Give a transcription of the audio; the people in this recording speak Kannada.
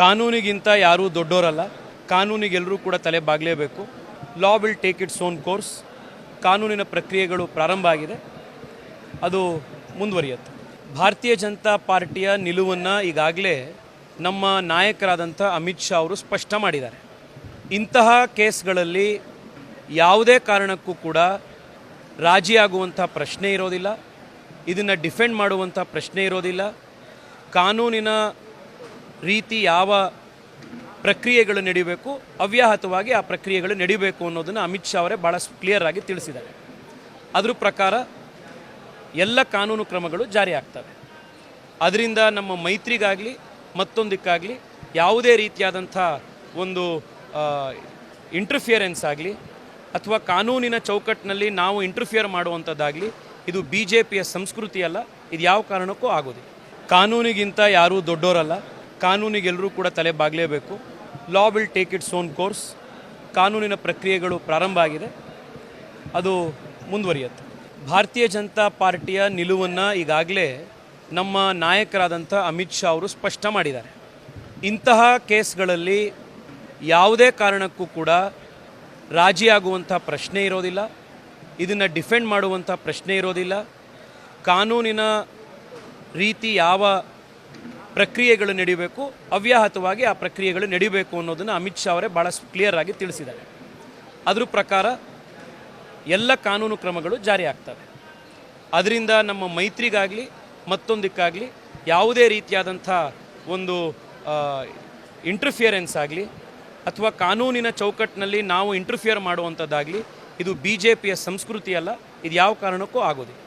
ಕಾನೂನಿಗಿಂತ ಯಾರೂ ದೊಡ್ಡೋರಲ್ಲ. ಕಾನೂನಿಗೆಲ್ಲರೂ ಕೂಡ ತಲೆ ಬಾಗಲೇಬೇಕು. Law will take its own course. ಕಾನೂನಿನ ಪ್ರಕ್ರಿಯೆಗಳು ಪ್ರಾರಂಭ ಆಗಿದೆ, ಅದು ಮುಂದುವರಿಯುತ್ತೆ. ಭಾರತೀಯ ಜನತಾ ಪಾರ್ಟಿಯ ನಿಲುವನ್ನು ಈಗಾಗಲೇ ನಮ್ಮ ನಾಯಕರಾದಂಥ ಅಮಿತ್ ಶಾ ಅವರು ಸ್ಪಷ್ಟ ಮಾಡಿದ್ದಾರೆ. ಇಂತಹ ಕೇಸ್ಗಳಲ್ಲಿ ಯಾವುದೇ ಕಾರಣಕ್ಕೂ ಕೂಡ ರಾಜಿಯಾಗುವಂಥ ಪ್ರಶ್ನೆ ಇರೋದಿಲ್ಲ, ಇದನ್ನು ಡಿಫೆಂಡ್ ಮಾಡುವಂಥ ಪ್ರಶ್ನೆ ಇರೋದಿಲ್ಲ. ಕಾನೂನಿನ ರೀತಿ ಯಾವ ಪ್ರಕ್ರಿಯೆಗಳು ನಡೀಬೇಕು, ಅವ್ಯಾಹತವಾಗಿ ಆ ಪ್ರಕ್ರಿಯೆಗಳು ನಡೀಬೇಕು ಅನ್ನೋದನ್ನು ಅಮಿತ್ ಶಾ ಅವರೇ ಭಾಳ ಕ್ಲಿಯರ್ ಆಗಿ ತಿಳಿಸಿದ್ದಾರೆ. ಅದ್ರ ಪ್ರಕಾರ ಎಲ್ಲ ಕಾನೂನು ಕ್ರಮಗಳು ಜಾರಿ ಆಗ್ತವೆ. ಅದರಿಂದ ನಮ್ಮ ಮೈತ್ರಿಗಾಗಲಿ ಮತ್ತೊಂದಕ್ಕಾಗಲಿ ಯಾವುದೇ ರೀತಿಯಾದಂಥ ಒಂದು ಇಂಟರ್ಫಿಯರೆನ್ಸ್ ಆಗಲಿ ಅಥವಾ ಕಾನೂನಿನ ಚೌಕಟ್ಟಿನಲ್ಲಿ ನಾವು ಇಂಟರ್ಫಿಯರ್ ಮಾಡುವಂಥದ್ದಾಗಲಿ ಇದು BJPಯ ಸಂಸ್ಕೃತಿ ಅಲ್ಲ, ಇದು ಯಾವ ಕಾರಣಕ್ಕೂ ಆಗೋದಿಲ್ಲ. ಕಾನೂನಿಗಿಂತ ಯಾರೂ ದೊಡ್ಡೋರಲ್ಲ, ಕಾನೂನಿಗೆಲ್ಲರೂ ಕೂಡ ತಲೆ ಬಾಗಲೇಬೇಕು. Law will take its own course. ಕಾನೂನಿನ ಪ್ರಕ್ರಿಯೆಗಳು ಪ್ರಾರಂಭ ಆಗಿದೆ, ಅದು ಮುಂದುವರಿಯುತ್ತೆ. ಭಾರತೀಯ ಜನತಾ ಪಾರ್ಟಿಯ ನಿಲುವನ್ನು ಈಗಾಗಲೇ ನಮ್ಮ ನಾಯಕರಾದಂಥ ಅಮಿತ್ ಶಾ ಅವರು ಸ್ಪಷ್ಟ ಮಾಡಿದ್ದಾರೆ. ಇಂತಹ ಕೇಸ್ಗಳಲ್ಲಿ ಯಾವುದೇ ಕಾರಣಕ್ಕೂ ಕೂಡ ರಾಜಿಯಾಗುವಂಥ ಪ್ರಶ್ನೆ ಇರೋದಿಲ್ಲ, ಇದನ್ನು ಡಿಫೆಂಡ್ ಮಾಡುವಂಥ ಪ್ರಶ್ನೆ ಇರೋದಿಲ್ಲ. ಕಾನೂನಿನ ರೀತಿ ಯಾವ ಪ್ರಕ್ರಿಯೆಗಳು ನಡೀಬೇಕು, ಅವ್ಯಾಹತವಾಗಿ ಆ ಪ್ರಕ್ರಿಯೆಗಳು ನಡೀಬೇಕು ಅನ್ನೋದನ್ನು ಅಮಿತ್ ಶಾ ಅವರೇ ಭಾಳ ಕ್ಲಿಯರ್ ಆಗಿ ತಿಳಿಸಿದ್ದಾರೆ. ಅದ್ರ ಪ್ರಕಾರ ಎಲ್ಲ ಕಾನೂನು ಕ್ರಮಗಳು ಜಾರಿ ಆಗ್ತವೆ. ಅದರಿಂದ ನಮ್ಮ ಮೈತ್ರಿಗಾಗಲಿ ಮತ್ತೊಂದಕ್ಕಾಗಲಿ ಯಾವುದೇ ರೀತಿಯಾದಂಥ ಒಂದು ಇಂಟರ್ಫಿಯರೆನ್ಸ್ ಆಗಲಿ ಅಥವಾ ಕಾನೂನಿನ ಚೌಕಟ್ಟಿನಲ್ಲಿ ನಾವು ಇಂಟರ್ಫಿಯರ್ ಮಾಡುವಂಥದ್ದಾಗಲಿ ಇದು BJPಯ ಸಂಸ್ಕೃತಿ ಅಲ್ಲ, ಇದು ಯಾವ ಕಾರಣಕ್ಕೂ ಆಗೋದಿಲ್ಲ.